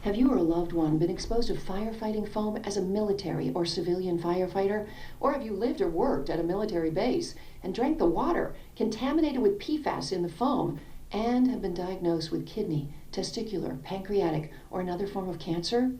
Have you or a loved one been exposed to firefighting foam as a military or civilian firefighter? Or have you lived or worked at a military base and drank the water contaminated with Pfas in the foam and have been diagnosed with kidney, testicular, pancreatic, or another form of cancer?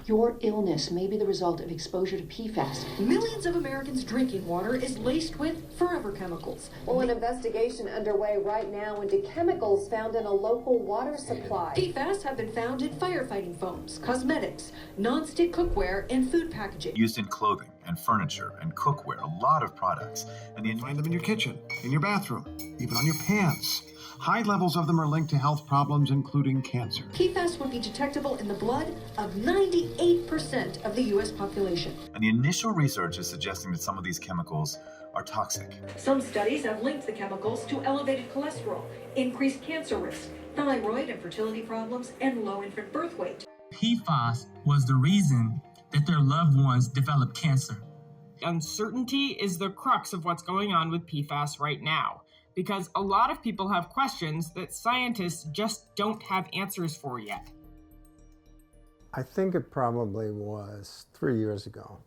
Your illness may be the result of exposure to Pfas. Millions of Americans' drinking water is laced with forever chemicals. Well, an investigation underway right now into chemicals found in a local water supply. PFAS have been found in firefighting foams, cosmetics, non-stick cookware, and food packaging. Used in clothing and furniture and cookware, a lot of products. And you find them in your kitchen, in your bathroom, even on your pants. High levels of them are linked to health problems, including cancer. PFAS would be detectable in the blood of 98% of the U.S. population. And the initial research is suggesting that some of these chemicals are toxic. Some studies have linked the chemicals to elevated cholesterol, increased cancer risk, thyroid and fertility problems, and low infant birth weight. PFAS was the reason that their loved ones developed cancer. Uncertainty is the crux of what's going on with PFAS right now, because a lot of people have questions that scientists just don't have answers for yet. I think it probably was 3 years ago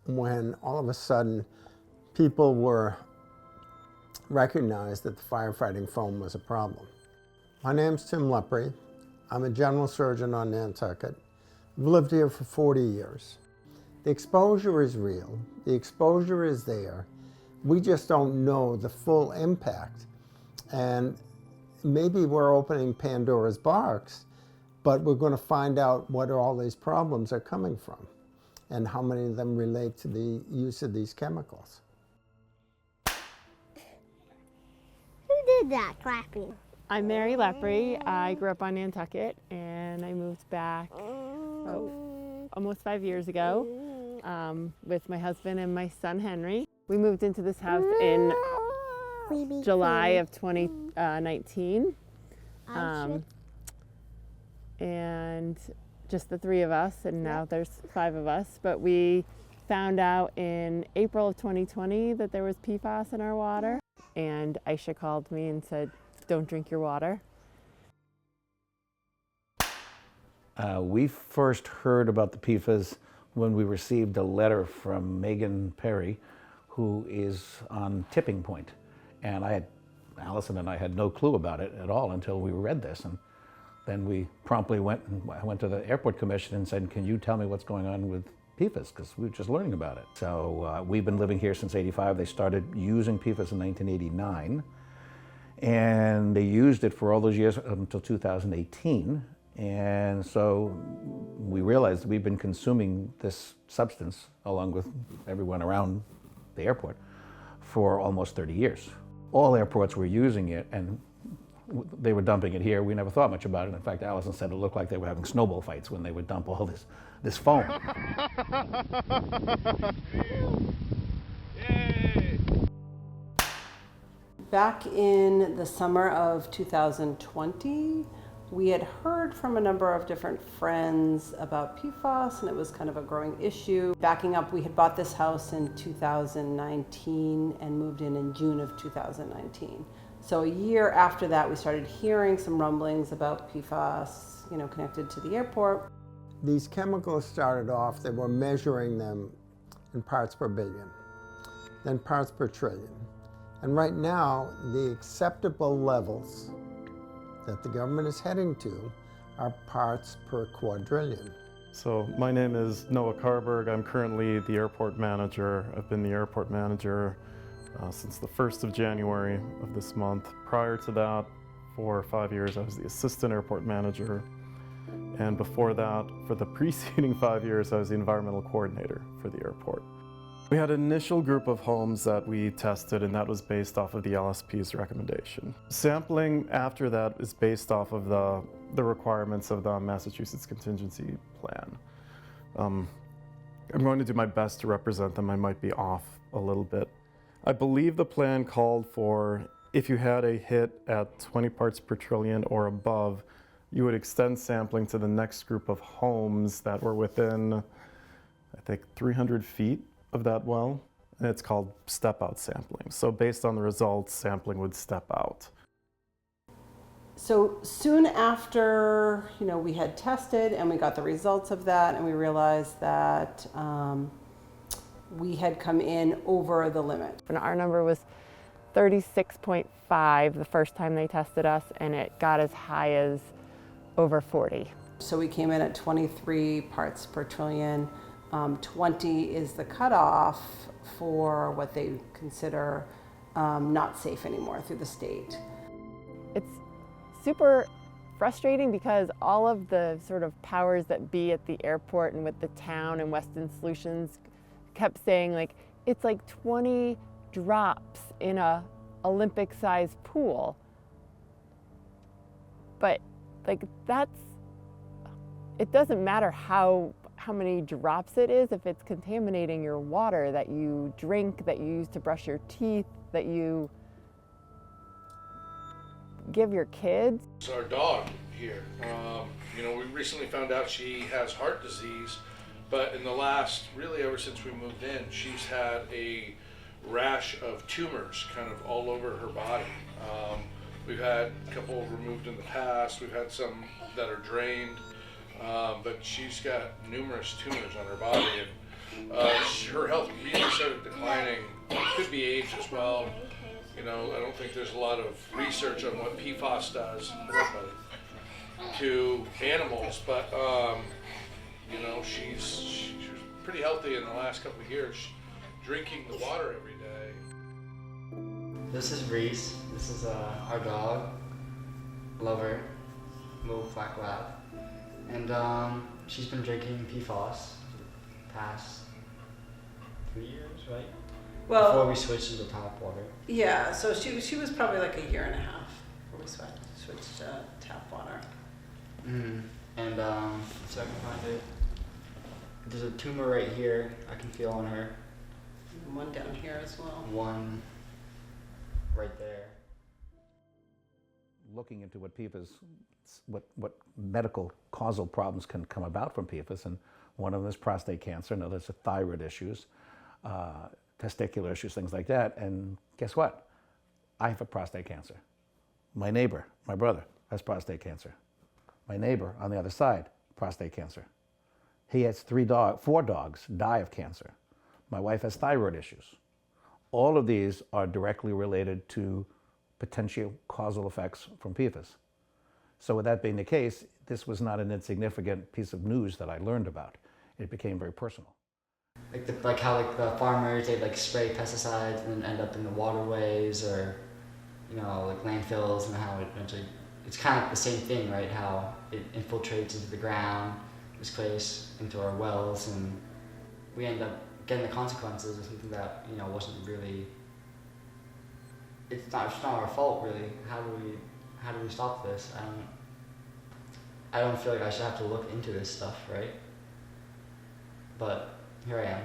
when all of a sudden people were recognized that the firefighting foam was a problem. My name's Tim Lepley. I'm a general surgeon on Nantucket. I've lived here for 40 years. The exposure is real. The exposure is there. We just don't know the full impact. And maybe we're opening Pandora's box, but we're going to find out what all these problems are coming from and how many of them relate to the use of these chemicals. Who did that clapping? I'm Mary Lepley. I grew up on Nantucket and I moved back almost 5 years ago with my husband and my son Henry. We moved into this house in July of 2019, and just the three of us, and now there's 5 of us. But we found out in April of 2020 that there was PFAS in our water, and Aisha called me and said, "Don't drink your water." We first heard about the PFAS when we received a letter from Megan Perry, who is on tipping point. And Allison and I had no clue about it at all until we read this. And then we promptly went to the airport commission and said, "Can you tell me what's going on with PFAS?" Because we were just learning about it. So we've been living here since '85. They started using PFAS in 1989. And they used it for all those years until 2018. And so we realized we've been consuming this substance along with everyone around the airport for almost 30 years. All airports were using it and they were dumping it here. We never thought much about it. In fact, Allison said it looked like they were having snowball fights when they would dump all this foam. Yay! Back in the summer of 2020, we had heard from a number of different friends about PFAS, and it was kind of a growing issue. Backing up, we had bought this house in 2019 and moved in June of 2019. So a year after that, we started hearing some rumblings about PFAS, connected to the airport. These chemicals started off, they were measuring them in parts per billion, then parts per trillion. And right now, the acceptable levels that the government is heading to are parts per quadrillion. So my name is Noah Karberg. I'm currently the airport manager. I've been the airport manager since the 1st of January of this month. Prior to that, for 5 years, I was the assistant airport manager. And before that, for the preceding 5 years, I was the environmental coordinator for the airport. We had an initial group of homes that we tested, and that was based off of the LSP's recommendation. Sampling after that is based off of the requirements of the Massachusetts Contingency Plan. I'm going to do my best to represent them. I might be off a little bit. I believe the plan called for, if you had a hit at 20 parts per trillion or above, you would extend sampling to the next group of homes that were within, I think, 300 feet of that well, and it's called step-out sampling. So based on the results, sampling would step out. So soon after, we had tested and we got the results of that, and we realized that we had come in over the limit. And our number was 36.5 the first time they tested us, and it got as high as over 40. So we came in at 23 parts per trillion. 20 is the cutoff for what they consider not safe anymore through the state. It's super frustrating because all of the sort of powers that be at the airport and with the town and Weston Solutions kept saying, like, it's like 20 drops in a Olympic-sized pool. But like, it doesn't matter how many drops it is if it's contaminating your water that you drink, that you use to brush your teeth, that you give your kids. It's our dog here. We recently found out she has heart disease, but in the last, really ever since we moved in, she's had a rash of tumors kind of all over her body. We've had a couple removed in the past. We've had some that are drained, but she's got numerous tumors on her body, and her health really started declining. It could be age as well. I don't think there's a lot of research on what Pfas does to animals, but she's pretty healthy in the last couple of years, drinking the water every day. This is Reese. This is our dog, Lover, little black lab, and she's been drinking Pfas the past 3 years, right? Well, before we switched to the tap water. Yeah, so she was probably like a year and a half before we switched to tap water. And so I can find it. There's a tumor right here I can feel on her. And one down here as well. One right there. Looking into what PFAS, what medical causal problems can come about from PFAS, and one of them is prostate cancer, another is thyroid issues, testicular issues, things like that. And guess what? I have a prostate cancer. My neighbor, my brother, has prostate cancer. My neighbor on the other side, prostate cancer. He has 4 dogs die of cancer. My wife has thyroid issues. All of these are directly related to potential causal effects from PFAS. So with that being the case, this was not an insignificant piece of news that I learned about. It became very personal. Like how the farmers, they spray pesticides and then end up in the waterways or landfills, and how it eventually, it's kind of the same thing, right? How it infiltrates into the ground, this place, into our wells, and we end up getting the consequences of something that wasn't really. It's not our fault, really. How do we stop this? I don't feel like I should have to look into this stuff, right? But here I am.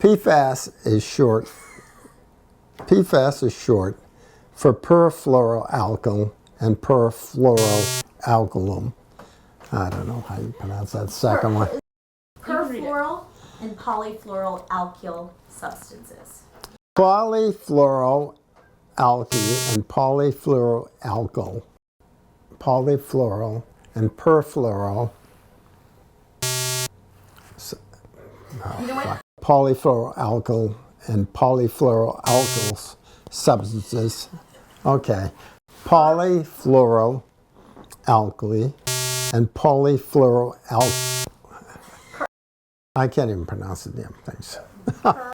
PFAS is short for perfluoroalkyl and perfluoroalkylum. I don't know how you pronounce that second one. Perfluoral and polyfluoroalkyl substances. Polyfluoroalkyl and polyfluoroalkyl. Polyfluoral and perfluoral. You know what? polyfluoroalkyl and polyfluoroalkyl substances. Okay, polyfluoroalkyl and polyfluoroalkyl. I can't even pronounce the damn things.